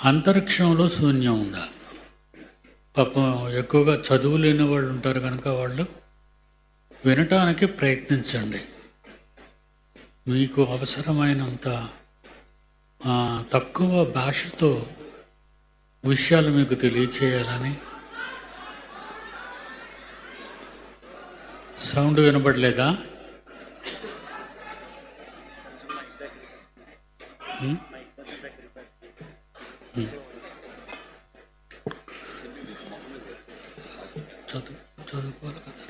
అంతరిక్షంలో శూన్యం ఉందా? పాపం ఎక్కువగా చదువు లేని వాళ్ళు ఉంటారు కనుక వాళ్ళు వినటానికి ప్రయత్నించండి. మీకు అవసరమైనంత తక్కువ భాషతో విషయాలు మీకు తెలియచేయాలని. సౌండ్ వినబడలేదా? చదువుకోవాలి కదా.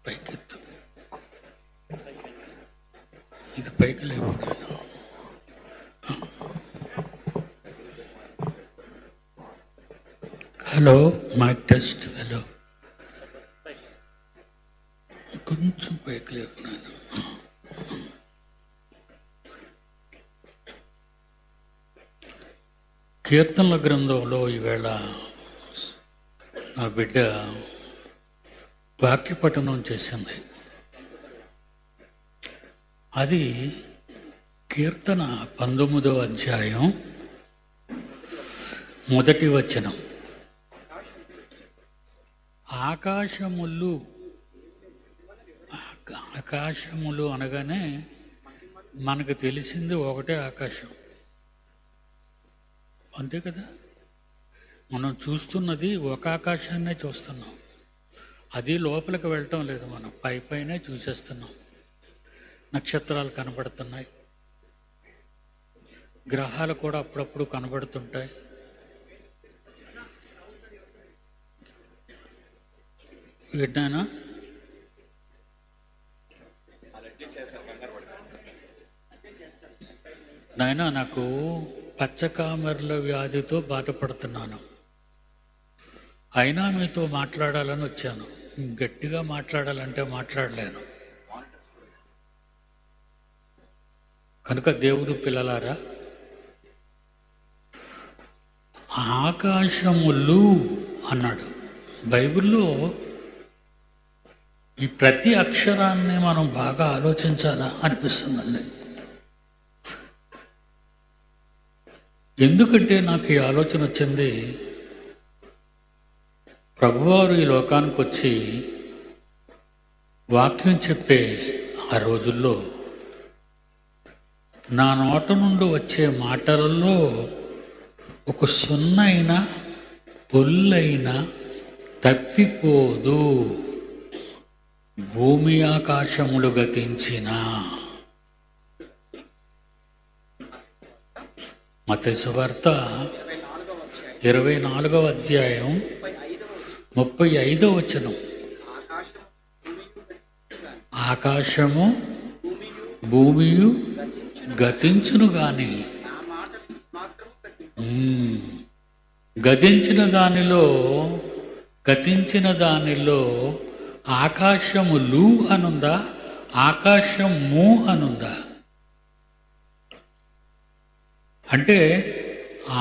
పైకెత్తు, ఇది పైకి లేకుండా. Hello, mic test. హలో, కొంచెం పైకి లేకున్నాను. కీర్తనల గ్రంథంలో ఈవేళ నా బిడ్డ వాక్యపఠనం చేసింది. అది కీర్తన 19వ అధ్యాయం 1వ వచనం. ఆకాశములు అనగానే మనకు తెలిసింది ఒకటే ఆకాశం, అంతే కదా. మనం చూస్తున్నది ఒక ఆకాశాన్నే చూస్తున్నాం. అది లోపలికి వెళ్ళటం లేదు, మనం పైనే చూసేస్తున్నాం. నక్షత్రాలు కనబడుతున్నాయి, గ్రహాలు కూడా అప్పుడప్పుడు కనబడుతుంటాయి. విన్నానా? నాయనా, నాకు పచ్చకామెర్ల వ్యాధితో బాధపడుతున్నాను, అయినా మీతో మాట్లాడాలని వచ్చాను. గట్టిగా మాట్లాడాలంటే మాట్లాడలేను. కనుక దేవుడు పిల్లలారా, ఆకాశములు అన్నాడు బైబిల్లో. ఈ ప్రతి అక్షరాన్ని మనం బాగా ఆలోచించాలా అనిపిస్తుందండి. ఎందుకంటే నాకు ఈ ఆలోచన వచ్చింది, ప్రభువారు ఈ లోకానికి వచ్చి వాక్యం చెప్పే ఆ రోజుల్లో నా నోట నుండి వచ్చే మాటలలో ఒక సున్నైనా పొల్లైనా తప్పిపోదు, భూమి ఆకాశములు గతించిన. మత్తయి సువార్త 24వ అధ్యాయం 35వ వచనం. ఆకాశము భూమియు గతించును గాని గతించిన దానిలో ఆకాశములు అనుందా, ఆకాశము అనుందా? అంటే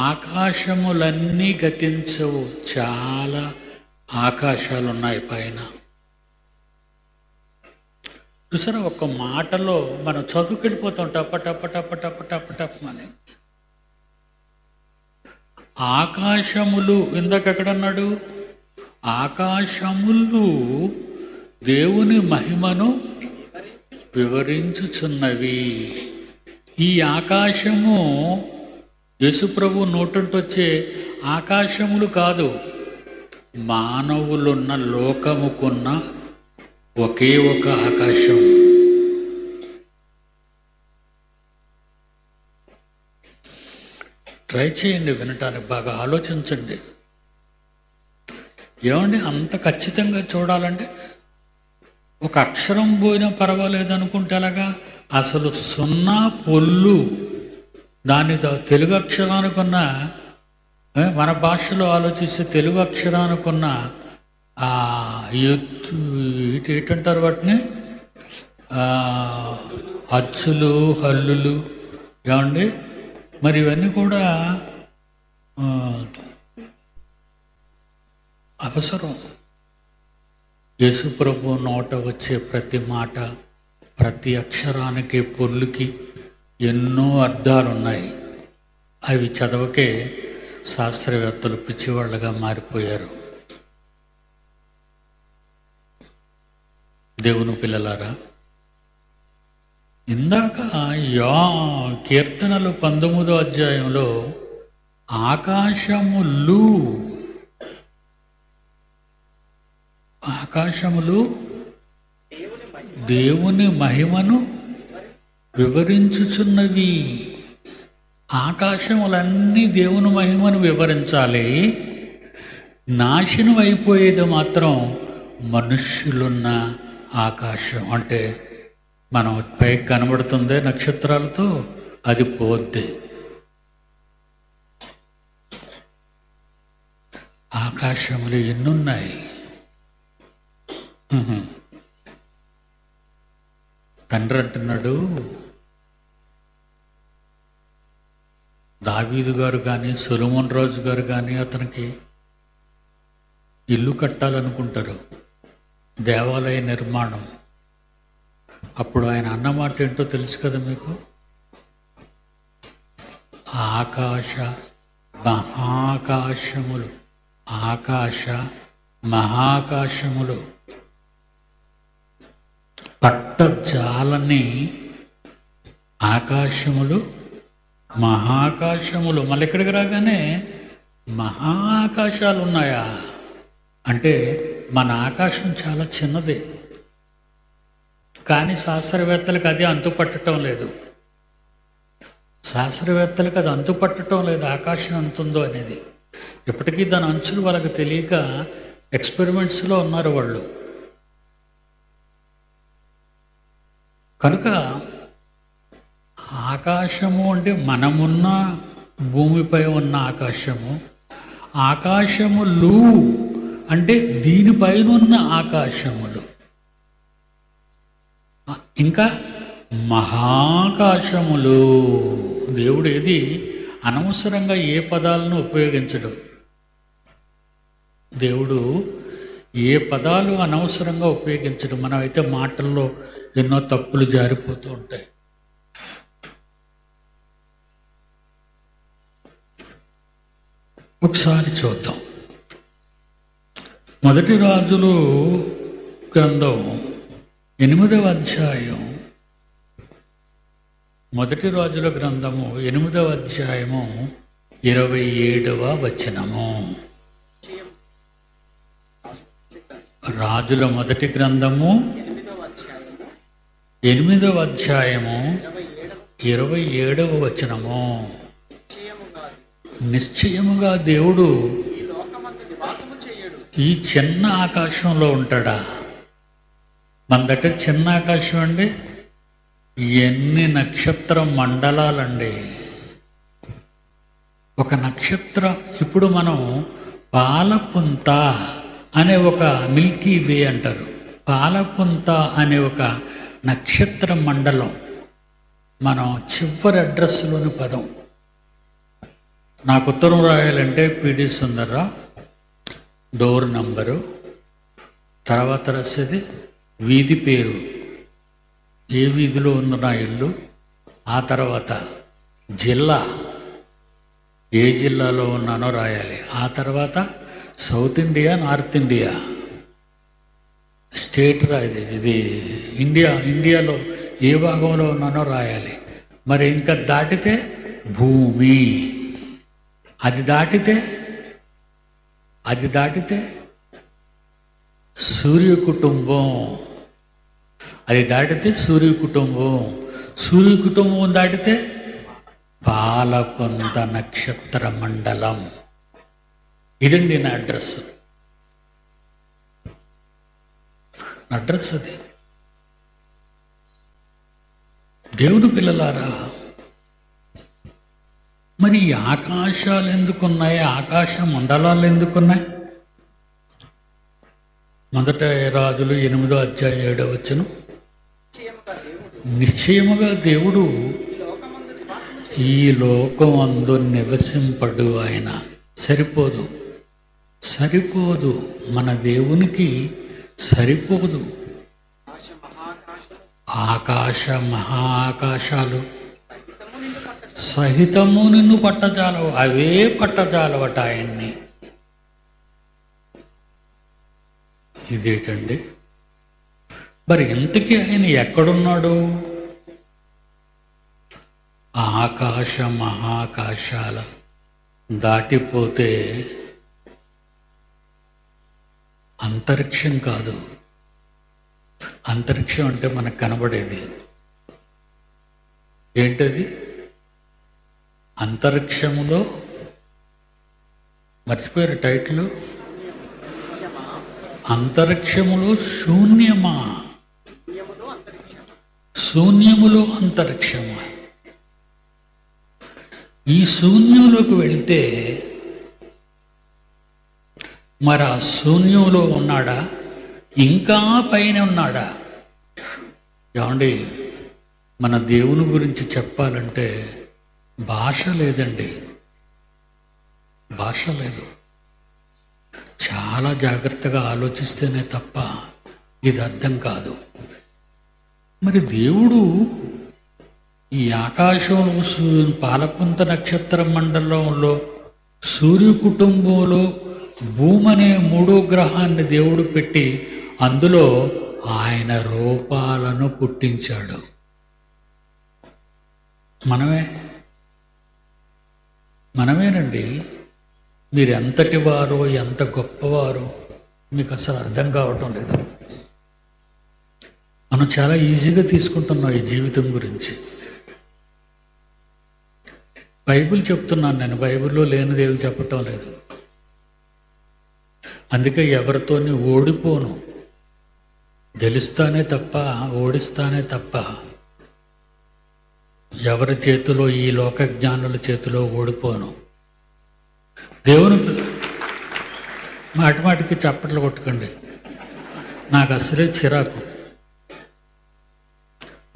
ఆకాశములన్నీ గతించవు, చాలా ఆకాశాలు ఉన్నాయి పైన. చూసారా, ఒక మాటలో మనం చదువుకెళ్ళిపోతాం టప టప టప టప టప టపమని. ఆకాశములు ఇందాక ఎక్కడన్నాడు? ఆకాశములు దేవుని మహిమను వివరించుచున్నవి. ఈ ఆకాశము యేసుప్రభు నోటంటే వచ్చే ఆకాశములు కాదు, మానవులున్న లోకముకున్న ఒకే ఒక ఆకాశం. ట్రై చేయండి, వినటానికి బాగా ఆలోచించండి. ఏమండి, అంత ఖచ్చితంగా చూడాలంటే ఒక అక్షరం పోయినా పర్వాలేదు అనుకుంటే అలాగా? అసలు సున్నా పొల్లు దాని తెలుగు అక్షరానికున్న, మన భాషలో ఆలోచిస్తే తెలుగు అక్షరానికున్న ఏంటంటారు వాటిని, అచ్చులు హల్లులు ఏమండి? మరి ఇవన్నీ కూడా ఆ, అవసరం. యేసు ప్రభు నోట వచ్చే ప్రతి మాట, ప్రతి అక్షరానికి పొల్లుకి ఎన్నో అర్థాలు ఉన్నాయి. అవి చదవకే శాస్త్రవేత్తలు పిచ్చివాళ్ళగా మారిపోయారు. దేవుని పిల్లలారా, ఇందాక కీర్తనలు 19వ అధ్యాయంలో ఆకాశములు దేవుని మహిమను వివరించుచున్నవి. ఆకాశములన్నీ దేవుని మహిమను వివరించాలి. నాశనం అయిపోయేది మాత్రం మనుష్యులున్న ఆకాశం. అంటే మనం పైకి కనబడుతుందే నక్షత్రాలతో, అది పోద్ది. ఆకాశములు ఎన్నున్నాయి. తండ్రి అంటున్నాడు, దావీదు గారు కానీ సొలొమోన్ రాజు గారు కానీ అతనికి ఇల్లు కట్టాలనుకుంటారు, దేవాలయ నిర్మాణం. అప్పుడు ఆయన అన్నమాట ఏంటో తెలుసు కదా మీకు? మహాకాశములు, ఆకాశ మహాకాశములు పట్టజాలని ఆకాశములు మహాకాశములు. మళ్ళీ ఇక్కడికి రాగానే మహాకాశాలు ఉన్నాయా అంటే మన ఆకాశం చాలా చిన్నది. కానీ శాస్త్రవేత్తలకు అది అంతుపట్టడం లేదు. శాస్త్రవేత్తలకు అది అంతుపట్టడం లేదు, ఆకాశం ఎంత ఉందో అనేది. ఇప్పటికీ దాని అంచులు వాళ్ళకి తెలియక ఎక్స్పెరిమెంట్స్లో ఉన్నారు వాళ్ళు. కనుక ఆకాశము అంటే మనమున్న భూమిపై ఉన్న ఆకాశము, ఆకాశములు అంటే దీనిపైన ఉన్న ఆకాశములు, ఇంకా మహాకాశములు. దేవుడు ఏది అనవసరంగా ఏ పదాలను ఉపయోగించడు. దేవుడు ఏ పదాలు అనవసరంగా ఉపయోగించడు. మనం అయితే మాటల్లో ఎన్నో తప్పులు జారిపోతూ ఉంటాయి. ఒకసారి చూద్దాం. మొదటి రాజులు గ్రంథం 8వ అధ్యాయం, మొదటి రాజుల గ్రంథము 8వ అధ్యాయము 27వ వచనము. రాజుల మొదటి గ్రంథము 8వ అధ్యాయము 27వ వచనము. నిశ్చయముగా దేవుడు ఈ చిన్న ఆకాశంలో ఉంటాడా? మన దగ్గర చిన్న ఆకాశం అండి, ఎన్ని నక్షత్ర మండలాలండి. ఒక నక్షత్రం, ఇప్పుడు మనం పాలపుంత అనే ఒక మిల్కీ వే అంటారు, పాలపుంత అనే ఒక నక్షత్ర మండలం మనం చివరి అడ్రస్లోని పదం. నాకు ఉత్తరం రాయాలంటే పిడి సుందర్రావు, డోర్ నంబరు, తర్వాత రాసేది వీధి పేరు, ఏ వీధిలో ఉంది నా ఇల్లు, ఆ తర్వాత జిల్లా, ఏ జిల్లాలో ఉన్నానో రాయాలి, ఆ తర్వాత south India, north India, state ఇది ఇండియాలో ఏ భాగంలో ఉన్నానో రాయాలి. మరి ఇంకా దాటితే భూమి, అది దాటితే సూర్య కుటుంబం, అది దాటితే సూర్య కుటుంబం దాటితే పాలకొంత నక్షత్ర మండలం. ఇదండి నా అడ్రస్. అది. దేవుని పిల్లలారా, మరి ఈ ఆకాశాలు ఎందుకున్నాయి? ఆకాశ మండలాలు ఎందుకున్నాయి? మొదట రాజులు 8వ అధ్యాయం 7వ వచనం. నిశ్చయముగా దేవుడు ఈ లోకమందు నివసింపడు ఆయన. సరిపోదు, సరిపోదు. మన దేవునికి సరిపోదు. ఆకాశ మహాకాశాలు సహితము నిన్ను పట్టజాలవు. అవే పట్టజాలవట ఆయన్ని. ఇదేటండి? మరి ఇంతకీ ఆయన ఎక్కడున్నాడు? ఆకాశ మహాకాశాల దాటిపోతే అంతరిక్షం కాదు. అంతరిక్షం అంటే మనకు కనబడేది ఏంటది? అంతరిక్షములో మర్చిపోయారు టైటిల్. అంతరిక్షములో శూన్యమా? శూన్యములో అంతరిక్షమా? ఈ శూన్యంలోకి వెళితే మరి ఆ శూన్యంలో ఉన్నాడా? ఇంకా పైన ఉన్నాడా? ఏమండి, మన దేవుని గురించి చెప్పాలంటే భాష లేదండి. భాష లేదు. చాలా జాగ్రత్తగా ఆలోచిస్తేనే తప్ప ఇది అర్థం కాదు. మరి దేవుడు ఈ ఆకాశంలో పాలపుంత నక్షత్ర మండలంలో సూర్య కుటుంబంలో భూమి అనే మూడో గ్రహాన్ని దేవుడు పెట్టి అందులో ఆయన రూపాలను పుట్టించాడు. మనమేనండి. మీరు ఎంతటి వారో, ఎంత గొప్పవారో మీకు అసలు అర్థం కావటం లేదు. మనం చాలా ఈజీగా తీసుకుంటున్నాం ఈ జీవితం గురించి. బైబిల్ చెప్తున్నాను నేను, బైబిల్లో లేనిది ఏమి చెప్పటం లేదు. అందుకే ఎవరితోని ఓడిపోను. గెలుస్తానే తప్ప, ఓడిస్తానే తప్ప ఎవరి చేతిలో, ఈ లోక జ్ఞానుల చేతిలో ఓడిపోను. దేవుని మాటిమాటికి చప్పట్లు కొట్టుకోండి. నాకు అసలే చిరాకు.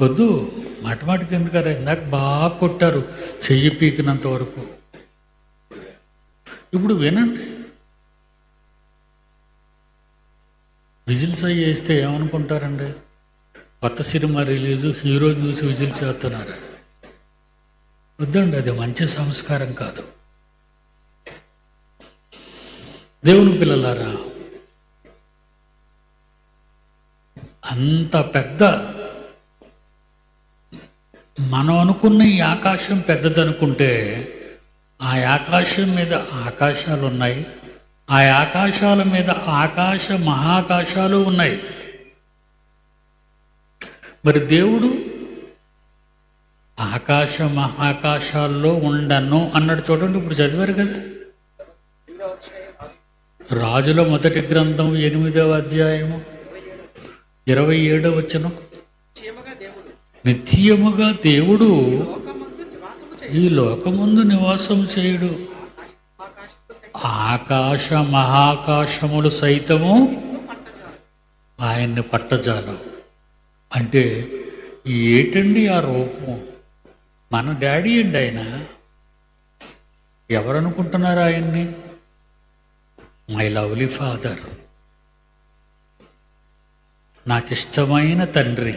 వద్దు, మాటిమాటికి ఎందుకరా? ఇందాక బాగా కొట్టారు చెయ్యి పీకినంత వరకు. ఇప్పుడు వినండి. విజిల్స్ అవి వేస్తే ఏమనుకుంటారండి? కొత్త సినిమా రిలీజు, హీరో చూసి విజిల్స్ వేస్తున్నారు. వద్దండి, అది మంచి సంస్కారం కాదు. దేవుని పిల్లలారా, అంత పెద్ద మనం అనుకున్న ఈ ఆకాశం పెద్దదనుకుంటే ఆ ఆకాశం మీద ఆకాశాలు ఉన్నాయి. ఆ ఆకాశాల మీద ఆకాశ మహాకాశాలు ఉన్నాయి. మరి దేవుడు ఆకాశ మహాకాశాల్లో ఉండను అన్నాడు. చూడండి, ఇప్పుడు చదివారు కదా. రాజుల మొదటి గ్రంథం 8వ అధ్యాయము 27వ వచనం. నిత్యముగా దేవుడు ఈ లోకమందు నివాసం చేయుడు. ఆకాశ మహాకాశములు సైతము ఆయన్ని పట్టజాలవు. అంటే ఏటండి ఆ రూపం? మన డాడీ అండి ఆయన. ఎవరనుకుంటున్నారు ఆయన్ని? మై లవ్లీ ఫాదర్, నాకిష్టమైన తండ్రి,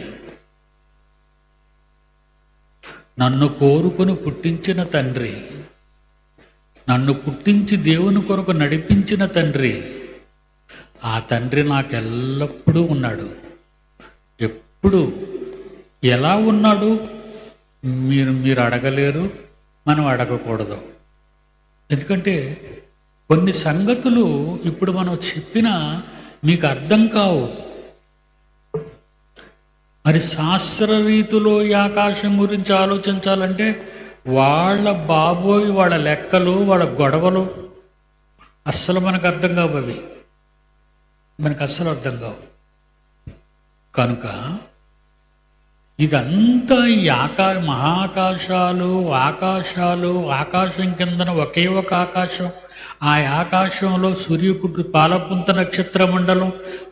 నన్ను కోరుకొని పుట్టించిన తండ్రి, నన్ను పుట్టించి దేవుని కొరకు నడిపించిన తండ్రి. ఆ తండ్రి నాకు ఎల్లప్పుడూ ఉన్నాడు. ఎప్పుడు ఎలా ఉన్నాడు మీరు అడగలేరు, మనం అడగకూడదు. ఎందుకంటే కొన్ని సంగతులు ఇప్పుడు మనం చెప్పినా మీకు అర్థం కావు. మరి శాస్త్ర రీతిలో ఈ ఆకాశం గురించి ఆలోచించాలంటే వాళ్ళ బాబోయ్, వాళ్ళ లెక్కలు, వాళ్ళ గొడవలు అస్సలు మనకు అర్థం కావు. అవి మనకు అస్సలు అర్థం కావు. కనుక ఇదంతా ఈ మహాకాశాలు, ఆకాశాలు, ఆకాశం కిందన ఒకే ఒక ఆకాశం. ఆ ఆకాశంలో సూర్యకుడు పాలపుంత నక్షత్ర మండలం,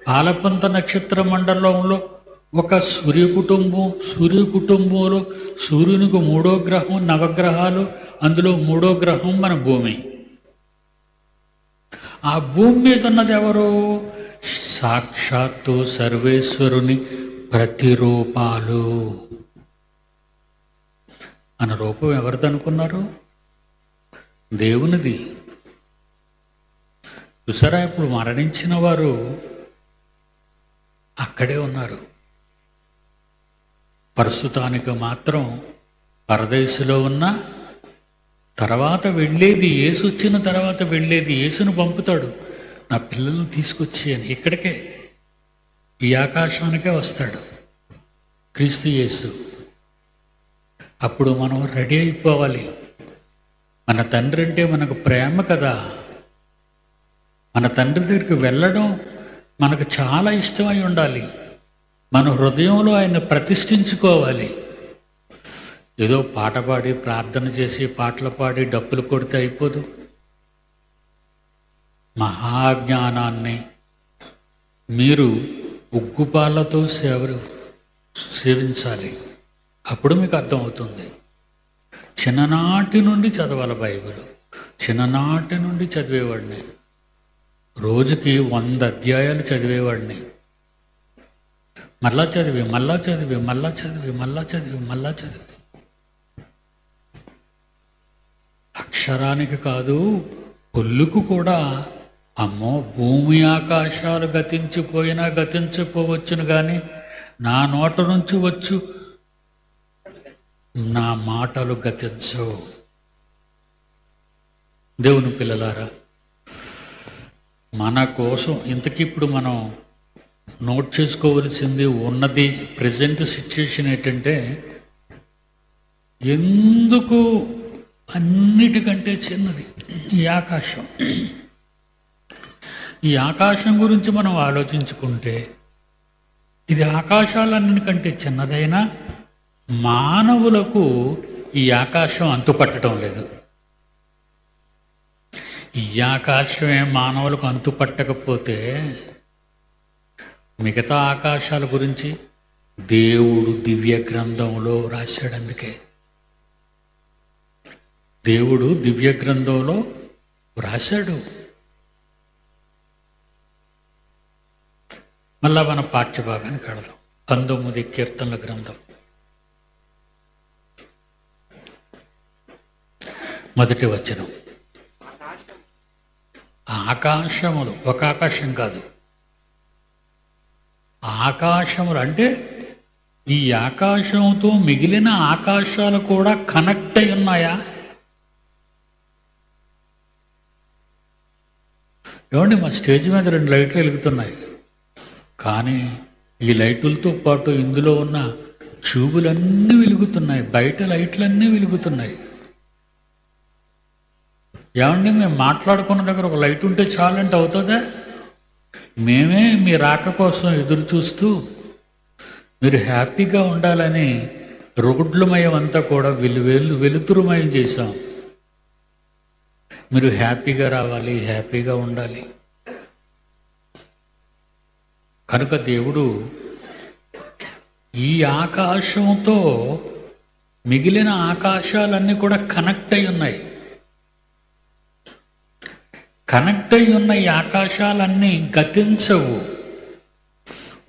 పాలపుంత నక్షత్ర మండలంలో ఒక సూర్య కుటుంబంలో సూర్యునికి 3వ గ్రహం, నవగ్రహాలు, అందులో 3వ గ్రహం మన భూమి. ఆ భూమి మీద ఉన్నది ఎవరు? సాక్షాత్తు సర్వేశ్వరుని ప్రతిరూపాలు. మన రూపం ఎవరిది అనుకున్నారు? దేవునిది. చూసారా, ఇప్పుడు మరణించిన వారు అక్కడే ఉన్నారు. ప్రస్తుతానికి మాత్రం పరదేశంలో ఉన్న, తర్వాత వెళ్ళేది యేసు, వచ్చిన తర్వాత వెళ్ళేది యేసును పంపుతాడు. నా పిల్లలను తీసుకొచ్చి అని ఇక్కడికే, ఈ ఆకాశానికే వస్తాడు క్రీస్తు యేసు. అప్పుడు మనం రెడీ అయిపోవాలి. మన తండ్రి అంటే మనకు ప్రేమ కదా. మన తండ్రి దగ్గరికి వెళ్ళడం మనకు చాలా ఇష్టమై ఉండాలి. మన హృదయంలో ఆయన ప్రతిష్ఠించుకోవాలి. ఏదో పాట పాడి, ప్రార్థన చేసి, పాటలు పాడి, డప్పులు కొడితే అయిపోదు. మహాజ్ఞానాన్ని మీరు ఉగ్గుపాలతో సేవించాలి. అప్పుడు మీకు అర్థమవుతుంది. చిన్ననాటి నుండి చదవాలి బైబిల్. చిన్ననాటి నుండి చదివేవాడిని. రోజుకి 100 అధ్యాయాలు చదివేవాడిని. మళ్ళా చదివి అక్షరానికి కాదు, పొల్లుకు కూడా. అమ్మో, భూమి ఆకాశాలు గతించిపోయినా గతించిపోవచ్చును కానీ నా నోట నుంచి వచ్చు నా మాటలు గతించవు. దేవుని పిల్లలారా, మన కోసం ఇంతకీ ఇప్పుడు మనం నోట్ చేసుకోవలసింది ఉన్నది ప్రజెంట్ సిచ్యుయేషన్ ఏంటంటే, ఎందుకు అన్నిటికంటే చిన్నది ఈ ఆకాశం. ఈ ఆకాశం గురించి మనం ఆలోచించుకుంటే, ఇది ఆకాశాలన్నిటికంటే చిన్నదైనా మానవులకు ఈ ఆకాశం అంతుపట్టడం లేదు. ఈ ఆకాశమే మానవులకు అంతుపట్టకపోతే మిగతా ఆకాశాల గురించి దేవుడు దివ్య గ్రంథంలో రాశాడు. అందుకే దేవుడు దివ్య గ్రంథంలో రాశాడు. మళ్ళా మన పాఠ్యభాగానికి వెళదాం. 19 కీర్తనల గ్రంథం, మొదటి వచనం. ఆకాశములు, ఒక ఆకాశం కాదు, ఆకాశములు అంటే ఈ ఆకాశంతో మిగిలిన ఆకాశాలు కూడా కనెక్ట్ అయి ఉన్నాయా? ఏమండి, మా స్టేజ్ మీద 2 లైట్లు వెలుగుతున్నాయి, కానీ ఈ లైట్లతో పాటు ఇందులో ఉన్న ట్యూబులన్నీ వెలుగుతున్నాయి, బయట లైట్లన్నీ వెలుగుతున్నాయి. ఏమండి, మేము మాట్లాడుకున్న దగ్గర ఒక లైట్ ఉంటే చాలంటే అవుతుందా? మేమే మీ రాక కోసం ఎదురు చూస్తూ మీరు హ్యాపీగా ఉండాలని రోడ్లమయం అంతా కూడా వెలుతురుమయం చేశాం. మీరు హ్యాపీగా రావాలి, హ్యాపీగా ఉండాలి. కనుక దేవుడు ఈ ఆకాశంతో మిగిలిన ఆకాశాలన్నీ కూడా కనెక్ట్ అయి ఉన్నాయి. కనెక్ట్ అయి ఉన్న ఈ ఆకాశాలన్నీ గతించవు,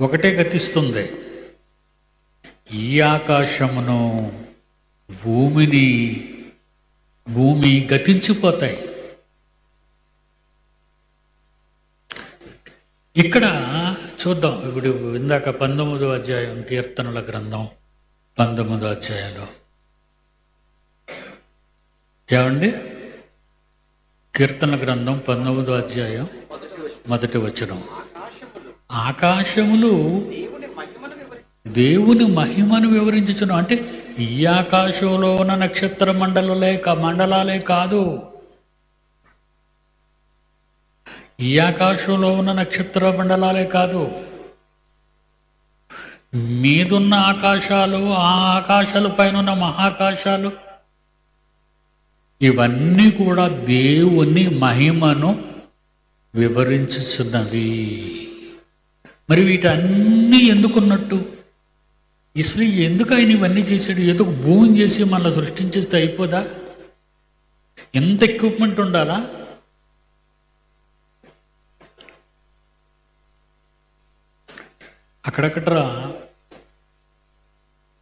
ఒకటే గతిస్తుంది. ఈ ఆకాశమును భూమి గతించిపోతాయి. ఇక్కడ చూద్దాం. ఇప్పుడు ఇందాక 19వ అధ్యాయం కీర్తనల గ్రంథం 19వ అధ్యాయంలో ఏమండి, కీర్తన గ్రంథం 19వ అధ్యాయం మొదటి వచనం. ఆకాశములు దేవుని మహిమను వివరించుచును. అంటే ఈ ఆకాశంలో ఉన్న నక్షత్ర మండలాలే కాదు, ఈ ఆకాశంలో ఉన్న నక్షత్ర మండలాలే కాదు, మీదున్న ఆకాశాలు, ఆ ఆకాశాల పైన ఉన్న మహాకాశాలు, ఇవన్నీ కూడా దేవుని మహిమను వివరించుచున్నవి. మరి వీటన్నీ ఎందుకున్నట్టు? అసలు ఎందుకు ఆయన ఇవన్నీ చేశాడు? ఏదో ఒక భూమిని చేసి మళ్ళీ సృష్టించేస్తే అయిపోదా? ఎంత ఎక్విప్మెంట్ ఉండాలా? అక్కడక్కడ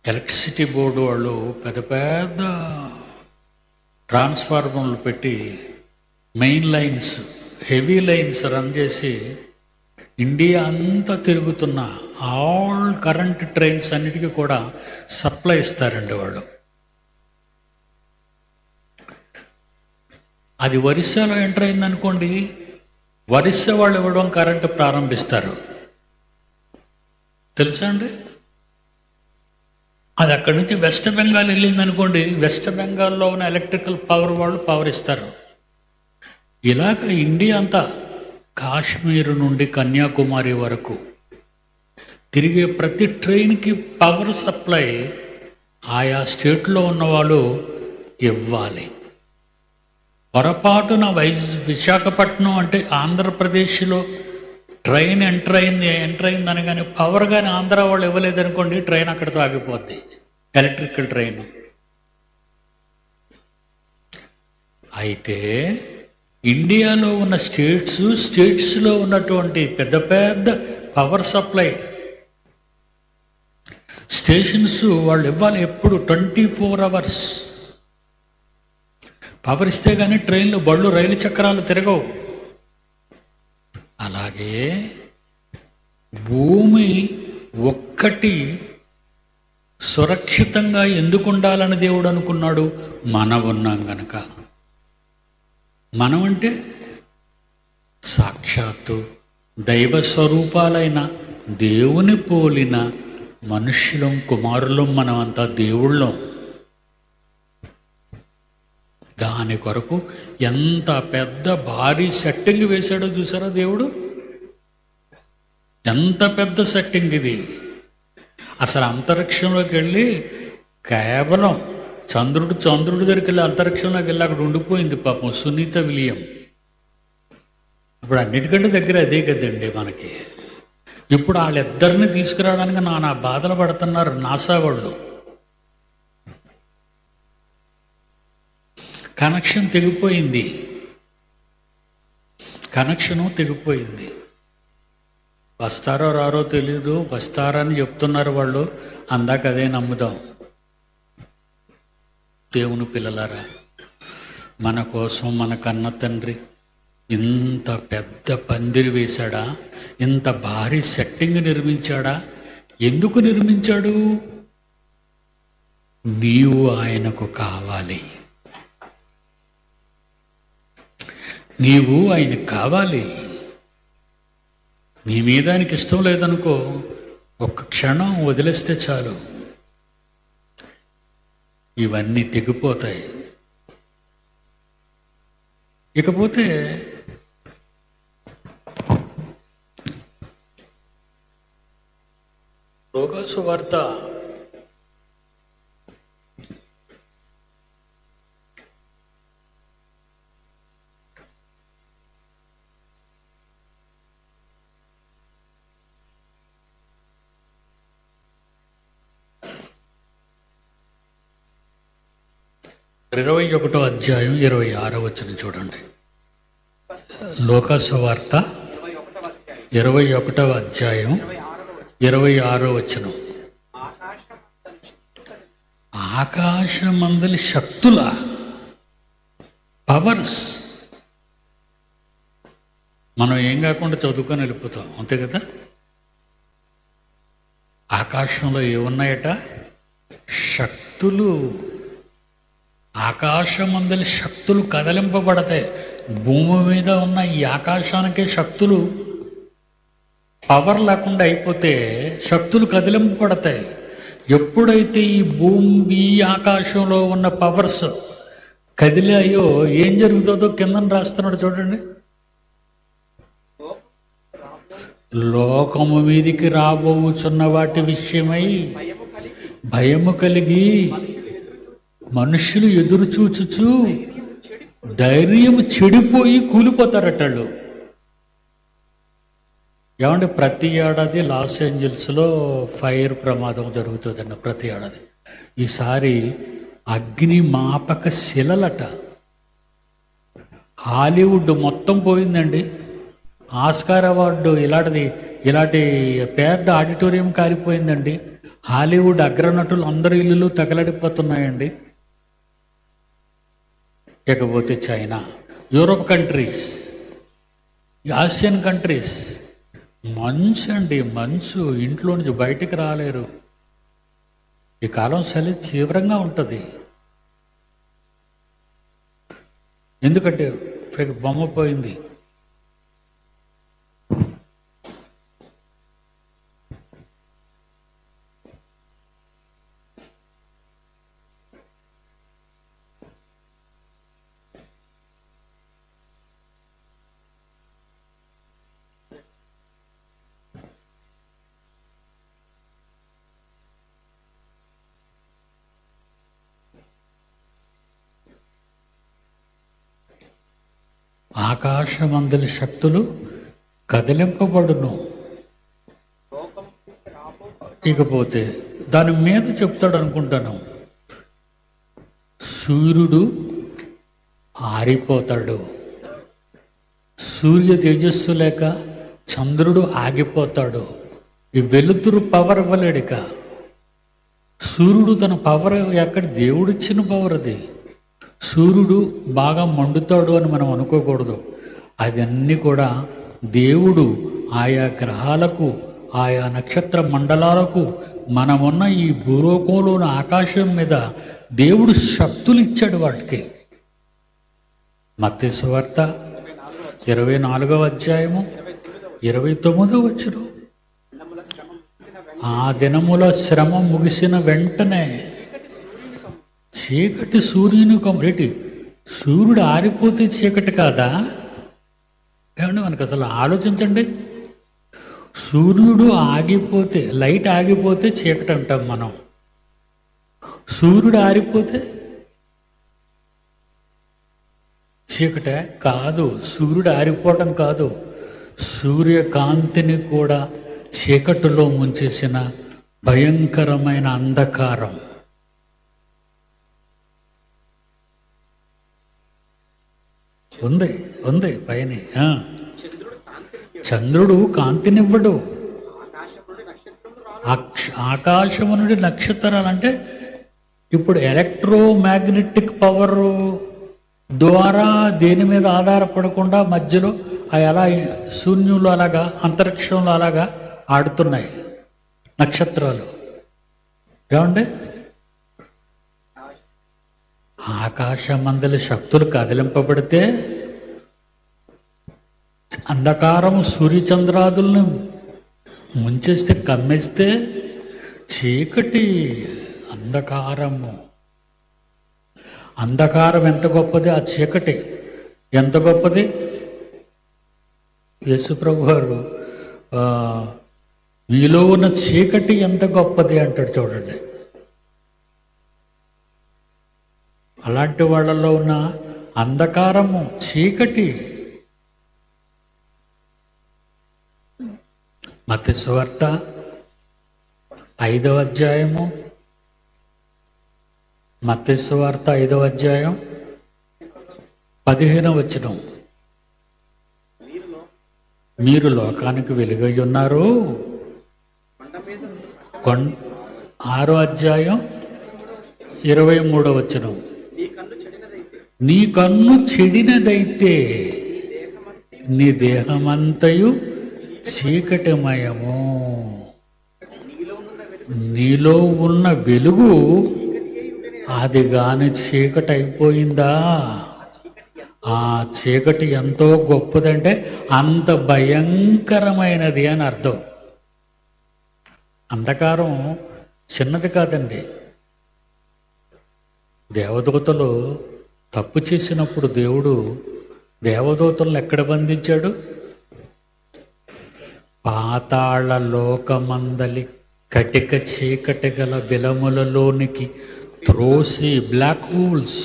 ఎలక్ట్రిసిటీ బోర్డు వాళ్ళు పెద్ద పెద్ద ట్రాన్స్ఫార్మర్లు పెట్టి main lines, heavy lines run చేసి ఇండియా అంతా తిరుగుతున్న ఆల్ కరెంట్ ట్రైన్స్ అన్నిటికీ కూడా సప్లై ఇస్తారండి వాళ్ళు. అది ఒరిస్సాలో ఎంటర్ అయిందనుకోండి, ఒరిస్సా వాళ్ళు ఇవ్వడం కరెంటు ప్రారంభిస్తారు. తెలుసా అండి? అది అక్కడి నుంచి వెస్ట్ బెంగాల్ వెళ్ళిందనుకోండి, వెస్ట్ బెంగాల్లో ఉన్న ఎలక్ట్రికల్ పవర్ వాళ్ళు పవర్ ఇస్తారు. ఇలాగ ఇండియా అంతా కాశ్మీర్ నుండి కన్యాకుమారి వరకు తిరిగే ప్రతి ట్రైన్కి పవర్ సప్లై ఆయా స్టేట్లో ఉన్నవాళ్ళు ఇవ్వాలి. పొరపాటున విశాఖపట్నం అంటే ఆంధ్రప్రదేశ్లో ట్రైన్ ఎంటర్ అయింది అనగానే పవర్ కానీ ఆంధ్ర వాళ్ళు ఇవ్వలేదనుకోండి, ట్రైన్ అక్కడితో ఆగిపోద్ది, ఎలక్ట్రికల్ ట్రైన్. అయితే ఇండియాలో ఉన్న స్టేట్స్లో ఉన్నటువంటి పెద్ద పెద్ద పవర్ సప్లై స్టేషన్స్ వాళ్ళు ఇవ్వాలి. ఎప్పుడు 24 hours పవర్ ఇస్తే కానీ ట్రైన్లు, బళ్ళు, రైలు చక్రాలు తిరగవు. అలాగే భూమి ఒక్కటి సురక్షితంగా ఎందుకు ఉండాలని దేవుడు అనుకున్నాడు? మనం ఉన్నాం గనక. మనం అంటే సాక్షాత్తు దైవ స్వరూపాలైన దేవుని పోలిన మనుష్యులం, కుమారులం, మనమంతా దేవుళ్ళం. దాని కొరకు ఎంత పెద్ద భారీ సెట్టింగ్ వేశాడో చూసారా దేవుడు? ఎంత పెద్ద సెట్టింగ్ ఇది! అసలు అంతరిక్షంలోకి వెళ్ళి కేవలం చంద్రుడి దగ్గరికి వెళ్ళి అంతరిక్షంలోకి వెళ్ళి అక్కడ ఉండిపోయింది పాపం సునీత విలియం. ఇప్పుడు అన్నిటికంటే దగ్గర అదే కదండి మనకి. ఇప్పుడు వాళ్ళిద్దరిని తీసుకురావడానికి నానా బాధలు పడుతున్నారు నాసా వాళ్ళు. కనెక్షను తెగిపోయింది. వస్తారో రారో తెలీదు, వస్తారని చెప్తున్నారు వాళ్ళు. అందాక అదే నమ్ముదాం. దేవుని పిల్లలారా, మన కోసం మన కన్న తండ్రి ఇంత పెద్ద పందిరి వేశాడా? ఇంత భారీ సెట్టింగ్ నిర్మించాడా? ఎందుకు నిర్మించాడు? నీవు ఆయనకు కావాలి. నీవు ఆయనకు కావాలి. నీ మీద ఆయనకి ఇష్టం లేదనుకో, ఒక్క క్షణం వదిలేస్తే చాలు, ఇవన్నీ తెగిపోతాయి. ఇకపోతే లోకాసు వార్త 21వ అధ్యాయం 26వ వచనం చూడండి. లోకాసు వార్త 21వ అధ్యాయం 26వ వచనం. ఆకాశమందలి శక్తుల పవర్స్. మనం ఏం కాకుండా చదువుకొని వెళ్ళిపోతాం, అంతే కదా? ఆకాశంలో ఏమున్నాయట? శక్తులు. ఆకాశమందలి శక్తులు కదలింపబడతాయి. భూమి మీద ఉన్న ఈ ఆకాశానికే శక్తులు పవర్ లేకుండా అయిపోతే శక్తులు కదిలింపబడతాయి. ఎప్పుడైతే ఈ ఆకాశంలో ఉన్న పవర్స్ కదిలాయో ఏం జరుగుతుందో కిందని రాస్తున్నాడు చూడండి. లోకము మీదికి రాబోచున్న వాటి విషయమై భయము కలిగి మనుషులు ఎదురు చూచుచు ధైర్యం చెడిపోయి కూలిపోతారట వాళ్ళు. ఏమంటే ప్రతి ఏడాది లాస్ ఏంజల్స్లో ఫైర్ ప్రమాదం జరుగుతుందండి ప్రతి ఏడాది. ఈసారి అగ్నిమాపక శిలలట. హాలీవుడ్ మొత్తం పోయిందండి. ఆస్కార్ అవార్డు ఇలాంటి పెద్ద ఆడిటోరియం కారిపోయిందండి. హాలీవుడ్ అగ్రనటులు అందరి ఇల్లులు తగలడిపోతున్నాయండి. ఇకపోతే China, Europe countries, Asian countries, మంచు అండి, మంచు, ఇంట్లో నుంచి బయటికి రాలేరు. ఈ కాలం చలి తీవ్రంగా ఉంటుంది. ఎందుకంటే బొమ్మ పోయింది. ఆకాశమందలి శక్తులు కదిలింపబడును. ఇకపోతే దాని మీద చెప్తాడు అనుకుంటాను, సూర్యుడు ఆరిపోతాడు. సూర్య తేజస్సు లేక చంద్రుడు ఆగిపోతాడు. ఈ వెలుతురు పవర్ ఇవ్వలేడిక. సూర్యుడు తన పవర్ ఎక్కడ, దేవుడిచ్చిన పవర్ అది. సూర్యుడు బాగా మండుతాడు అని మనం అనుకోకూడదు. అవన్నీ కూడా దేవుడు ఆయా గ్రహాలకు, ఆయా నక్షత్ర మండలాలకు, మనమున్న ఈ భూలోకంలోని ఆకాశం మీద దేవుడు శక్తులు ఇచ్చాడు వాటికి. మత్తయి సువార్త 24వ అధ్యాయము 29వ వచనం, ఆ దినముల శ్రమ ముగిసిన వెంటనే చీకటి సూర్యుని కమ్మేటి. సూర్యుడు ఆరిపోతే చీకటి కాదా? ఏమండి, మనకు అసలు ఆలోచించండి. సూర్యుడు ఆగిపోతే, లైట్ ఆగిపోతే చీకటి అంటాం మనం. సూర్యుడు ఆరిపోతే చీకటే కాదు. సూర్యుడు ఆరిపోవటం కాదు, సూర్యకాంతిని కూడా చీకటిలో ముంచేసిన భయంకరమైన అంధకారం. ఉంది పైన. చంద్రుడు కాంతినివ్వడు. ఆకాశము నుండి నక్షత్రాలు అంటే ఇప్పుడు ఎలక్ట్రోమాగ్నెటిక్ పవర్ ద్వారా దేని మీద ఆధారపడకుండా మధ్యలో అలా శూన్యంలో అలాగా, అంతరిక్షంలో అలాగా ఆడుతున్నాయి నక్షత్రాలు. ఏమండి, ఆకాశమందలి శక్తులు కదిలింపబడితే అంధకారము సూర్యచంద్రాదులను ముంచేస్తే, కమ్మేస్తే చీకటి, అంధకారం ఎంత గొప్పది, ఆ చీకటి ఎంత గొప్పది. యేసుప్రభు గారు మీలో ఉన్న చీకటి ఎంత గొప్పది అంటాడు చూడండి. అలాంటి వాళ్ళలో ఉన్న అంధకారము, చీకటి. మత్తయి సువార్త 5వ అధ్యాయము, మత్తయి సువార్త 5వ అధ్యాయం 15వ వచనం, మీరు లోకానికి వెలుగై ఉన్నారు. 6వ అధ్యాయం 23వ వచనం, నీ కన్ను చెడినదైతే నీ దేహమంతయు చీకటిమయము, నీలో ఉన్న వెలుగు అది గాని చీకటి అయిపోయిందా, ఆ చీకటి ఎంతో గొప్పదంటే అంత భయంకరమైనది అని అర్థం. అంధకారం చిన్నది కాదండి. దేవదూతలు తప్పు చేసినప్పుడు దేవుడు దేవదూతలను ఎక్కడ బంధించాడు? పాతాళ లోకమందలి కటిక చీకటి గల బిలములలోనికి త్రోసి, బ్లాక్ హోల్స్.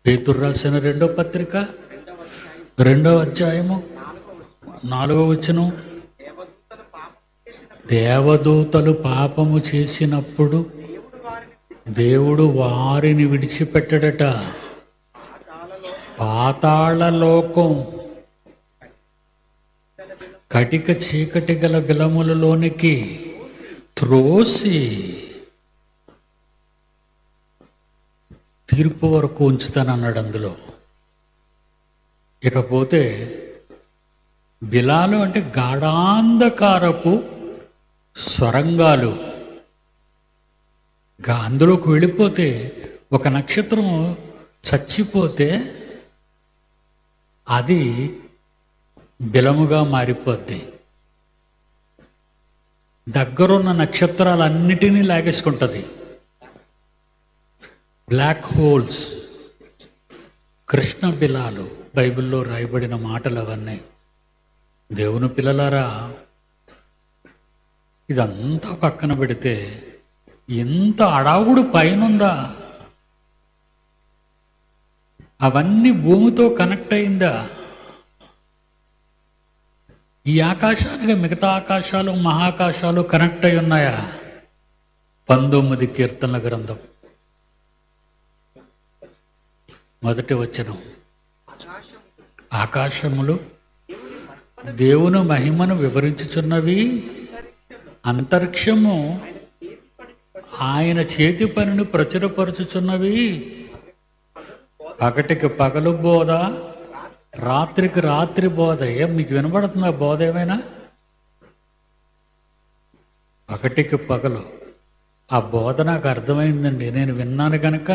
పేతురు రాసిన 2వ పత్రిక 2వ అధ్యాయము 4వ వచనం, దేవదూతలు పాపము చేసినప్పుడు దేవుడు వారిని విడిచిపెట్టడట. పాతాళలోకం కటిక చీకటి గల బిలములలోనికి త్రోసి తీర్పు వరకు ఉంచుతానన్నాడు అందులో. ఇకపోతే బిలాలు అంటే గాఢాంధకారపు స్వరంగాలు. అందులోకి వెళ్ళిపోతే ఒక నక్షత్రం చచ్చిపోతే అది బిలముగా మారిపోద్ది. దగ్గరున్న నక్షత్రాలన్నిటినీ లాగేసుకుంటుంది. బ్లాక్ హోల్స్, కృష్ణ బిలాలు బైబిల్లో రాయబడిన మాటలు అవన్నీ. దేవుని పిల్లలారా, ఇదంతా పక్కన పెడితే ఎంత అడావుడు పైనుందా? అవన్నీ భూమితో కనెక్ట్ అయిందా? ఈ ఆకాశానికి మిగతా ఆకాశాలు మహాకాశాలు కనెక్ట్ అయి ఉన్నాయా? 19 కీర్తనల గ్రంథం 1వ వచనం, ఆకాశములు దేవుని మహిమను వివరించుచున్నవి, అంతరిక్షము ఆయన చేతి పనిని ప్రచురపరుచుచున్నవి. పగటికి పగలు బోధ, రాత్రికి రాత్రి బోధ. మీకు వినబడుతుందా బోధ ఏమైనా? పగటికి పగలు ఆ బోధ నాకు అర్థమైందండి. నేను విన్నాను కనుక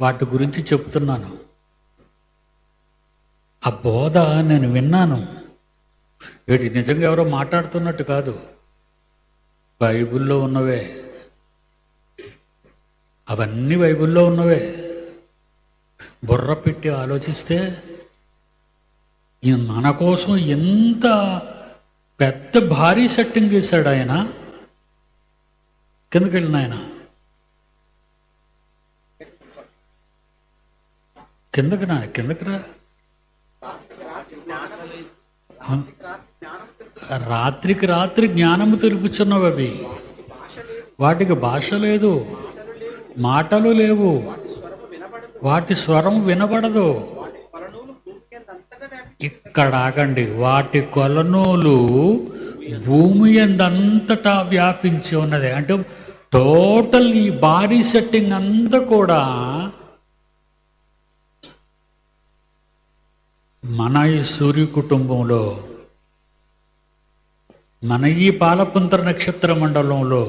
వాటి గురించి చెప్తున్నాను. ఆ బోధ నేను విన్నాను. వీటి నిజంగా ఎవరో మాట్లాడుతున్నట్టు కాదు, బైబిల్లో ఉన్నవే. అవన్నీ బైబిల్లో ఉన్నవే. బుర్ర పెట్టి ఆలోచిస్తే మన కోసం ఎంత పెద్ద భారీ సెట్టింగ్ చేశాడు ఆయన. కిందకి వెళ్ళిన ఆయన కిందకి రా. రాత్రికి రాత్రి జ్ఞానము తెలుపుచున్నవి అవి. వాటికి భాష లేదు, మాటలు లేవు, వాటి స్వరం వినబడదు. ఇక్కడ ఆగండి. వాటి కొలనూలు భూమి అంతటా వ్యాపించి ఉన్నది. అంటే టోటల్ ఈ భారీ సెట్టింగ్ అంతా కూడా మన ఈ సూర్య కుటుంబంలో, మన ఈ పాలపుంతర నక్షత్ర మండలంలో,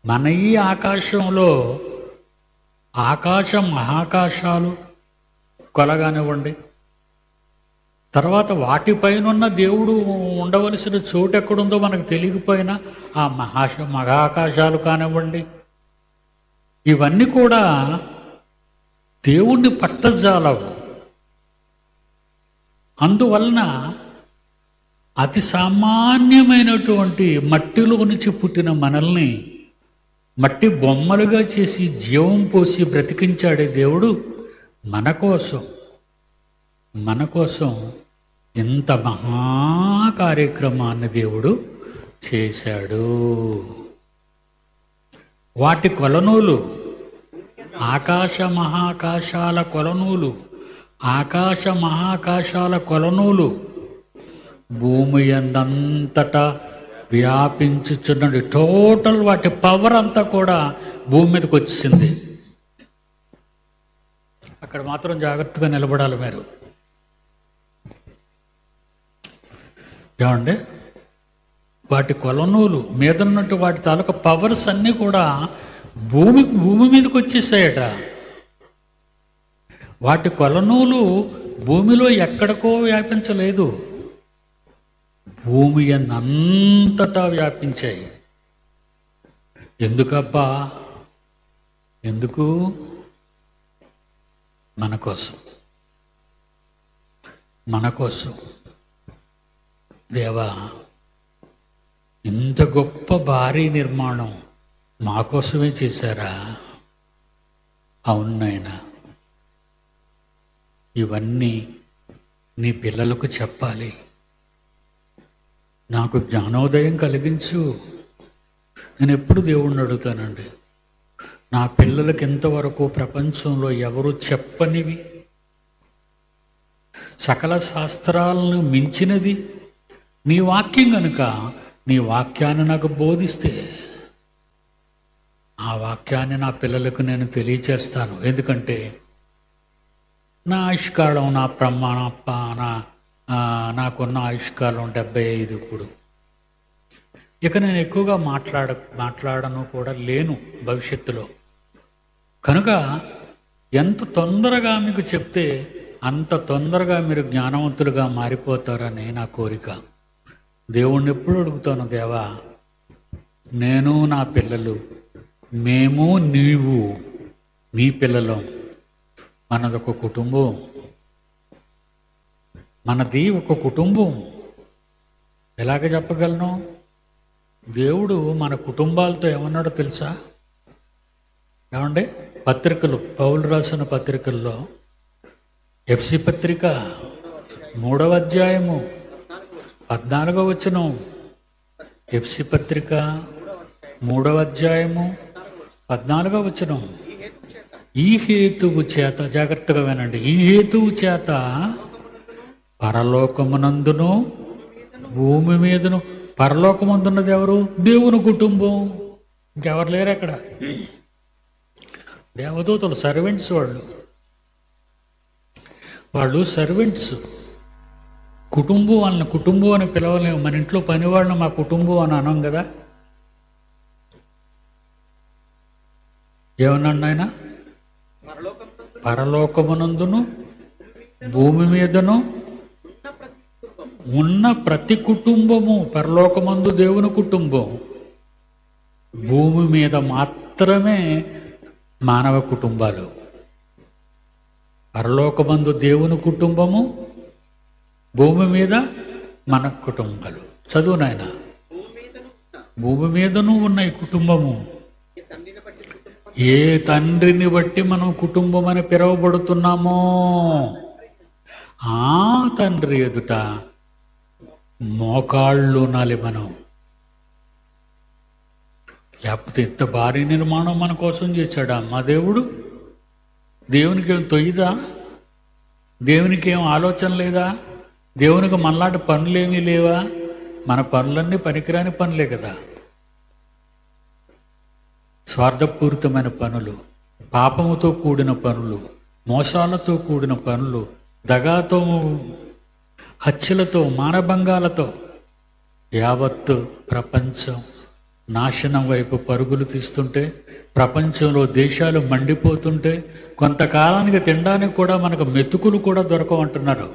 మన ఈ ఆకాశంలో, ఆకాశ మహాకాశాలు కొలగానివ్వండి, తర్వాత వాటిపైనున్న దేవుడు ఉండవలసిన చోటు ఎక్కడుందో మనకు తెలియకపోయినా ఆ మహాకాశాలు కానివ్వండి, ఇవన్నీ కూడా దేవుణ్ణి పట్టజాలవు. అందువలన అతి సామాన్యమైనటువంటి మట్టిలో నుంచి పుట్టిన మనల్ని మట్టి బొమ్మలుగా చేసి జీవం పోసి బ్రతికించాడే దేవుడు మన కోసం ఇంత మహా కార్యక్రమాన్ని దేవుడు చేశాడు. వాటి కొలనూలు ఆకాశ మహాకాశాల కొలనూలు, ఆకాశ మహాకాశాల కొలనూలు భూమి అంతటా వ్యాపించుచున్నది. టోటల్ వాటి పవర్ అంతా కూడా భూమి మీదకి వచ్చింది. అక్కడ మాత్రం జాగ్రత్తగా నిలబడాలి మీరు. ఏమండి? వాటి కొలనూలు మీద ఉన్నట్టు వాటి తాలూకా పవర్స్ అన్నీ కూడా భూమి మీదకి వచ్చేసాయట. వాటి కొలనూలు భూమిలో ఎక్కడికో వ్యాపించలేదు, భూమి అంతటా వ్యాపించాయి. ఎందుకబ్బా? ఎందుకు? మన కోసం. దేవా, ఇంత గొప్ప భారీ నిర్మాణం మా కోసమే చేశారా? అవును నాయనా, ఇవన్నీ నీ పిల్లలకు చెప్పాలి. నాకు జ్ఞానోదయం కలిగించు. నేను ఎప్పుడు దేవుణ్ణి అడుగుతానండి, నా పిల్లలకి ఇంతవరకు ప్రపంచంలో ఎవరు చెప్పనివి, సకల శాస్త్రాలను మించినది నీ వాక్యం కనుక నీ వాక్యాన్ని నాకు బోధిస్తే ఆ వాక్యాన్ని నా పిల్లలకు నేను తెలియచేస్తాను. ఎందుకంటే నా ఆయుష్కాలం నాకున్న ఆయుష్కాలం 75 ఇప్పుడు. ఇక నేను ఎక్కువగా మాట్లాడను కూడా లేను భవిష్యత్తులో. కనుక ఎంత తొందరగా మీకు చెప్తే అంత తొందరగా మీరు జ్ఞానవంతులుగా మారిపోతారని నా కోరిక. దేవుణ్ణి ఎప్పుడు అడుగుతాను, దేవా నేను నా పిల్లలు, మేము నీవు నీ పిల్లలం, మనదొక కుటుంబం, మనది ఒక కుటుంబం. ఎలాగ చెప్పగలను? దేవుడు మన కుటుంబాలతో ఏమన్నాడో తెలుసా? ఏమండి, పత్రికలు, పౌలు రాసిన పత్రికల్లో ఎఫ్సి పత్రిక 3వ అధ్యాయము 14వ వచనం, ఎఫ్సి పత్రిక 3వ అధ్యాయము 14వ వచనం. ఈ హేతువు చేత, జాగ్రత్తగా వినండి, ఈ హేతువు చేత పరలోకమునందును భూమి మీదను, పరలోకమందున్నది ఎవరు? దేవుని కుటుంబం. ఇంకెవరు లేరు అక్కడ. దేవదూతలు, సర్వెంట్స్, వాళ్ళు సర్వెంట్స్. కుటుంబం వాళ్ళని కుటుంబం అని పిలవలేము. మన ఇంట్లో పని వాళ్ళని మా కుటుంబం అని అనం కదా. ఏమన్నాడు ఆయన? పరలోకమునందును భూమి మీదను ఉన్న ప్రతి కుటుంబము, పరలోకమందు దేవుని కుటుంబం, భూమి మీద మాత్రమే మానవ కుటుంబాలు. పరలోకమందు దేవుని కుటుంబము, భూమి మీద మన కుటుంబాలు. చదువు నాయన. భూమి మీదను ఉన్న ఈ కుటుంబము, ఏ తండ్రిని బట్టి మనం కుటుంబం అని పిలువబడుతున్నామో ఆ తండ్రి ఎదుట మోకాళ్ళు నాలి మనం. లేకపోతే ఇంత భారీ నిర్మాణం మన కోసం చేశాడా మా దేవుడు? దేవునికి ఏం తొయ్యదా? దేవునికి ఏం ఆలోచన లేదా? దేవునికి మనలాంటి పనులేమీ లేవా? మన పనులన్నీ పనికిరాని పనులే కదా. స్వార్థపూరితమైన పనులు, పాపముతో కూడిన పనులు, మోసాలతో కూడిన పనులు, దగాతో, హత్యలతో, మానభంగాలతో యావత్తు ప్రపంచం నాశనం వైపు పరుగులు తీస్తుంటే, ప్రపంచంలో దేశాలు మండిపోతుంటే, కొంతకాలానికి తినడానికి కూడా మనకు మెతుకులు కూడా దొరకవంటున్నారు.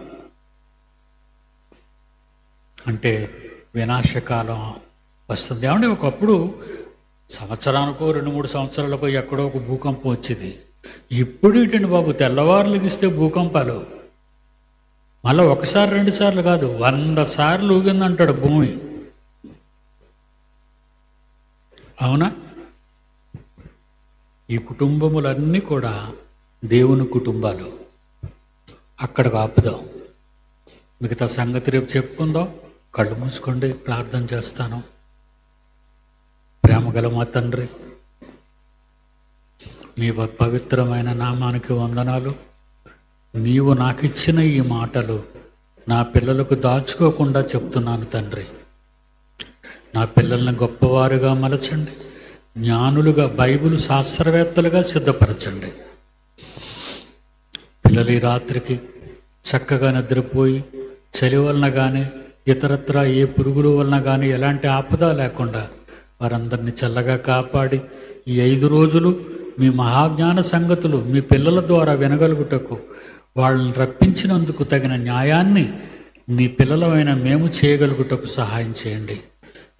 అంటే వినాశకాలం వస్తుంది. ఏమంటే ఒకప్పుడు సంవత్సరానికో 2-3 సంవత్సరాలకో ఎక్కడో ఒక భూకంపం వచ్చేది. ఇప్పుడు ఏంటండి బాబు, తెల్లవారులు ఇస్తే భూకంపాలు. మళ్ళీ 1-2 సార్లు కాదు, 100 సార్లు ఊగిందంటాడు భూమి. అవునా? ఈ కుటుంబములన్నీ కూడా దేవుని కుటుంబాలు. అక్కడికి ఆపుదాం. మిగతా సంగతి రేపు చెప్పుకుందాం. కళ్ళు మూసుకోండి, ప్రార్థన చేస్తాను. ప్రేమగల మా తండ్రి, మీ పవిత్రమైన నామానికి వందనాలు. నీవు నాకిచ్చిన ఈ మాటలు నా పిల్లలకు దాచుకోకుండా చెప్తున్నాను తండ్రి. నా పిల్లల్ని గొప్పవారుగా మలచండి, జ్ఞానులుగా, బైబిల్ శాస్త్రవేత్తలుగా సిద్ధపరచండి. పిల్లలు ఈ రాత్రికి చక్కగా నిద్రపోయి, చలి వలన కానీ ఇతరత్ర ఏ పురుగుల వలన కానీ ఎలాంటి ఆపద లేకుండా వారందరినీ చల్లగా కాపాడి, ఈ 5 రోజులు మీ మహాజ్ఞాన సంగతులు మీ పిల్లల ద్వారా వినగలుగుటకు, వాళ్ళని రప్పించినందుకు తగిన న్యాయాన్ని నీ పిల్లలమైన మేము చేయగలుగుటకు సహాయం చేయండి.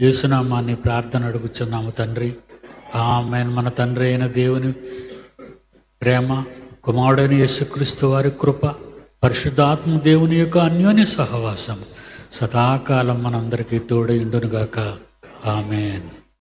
యేసునామాన్ని ప్రార్థన అడుగుచున్నాము తండ్రి. ఆమేన్. మన తండ్రి అయిన దేవుని ప్రేమ, కుమారుడైన యేసుక్రీస్తు వారి కృప, పరిశుద్ధాత్మ దేవుని యొక్క అన్యోన్య సహవాసం సదాకాలం మనందరికీ తోడై ఉండునుగాక. ఆమేన్.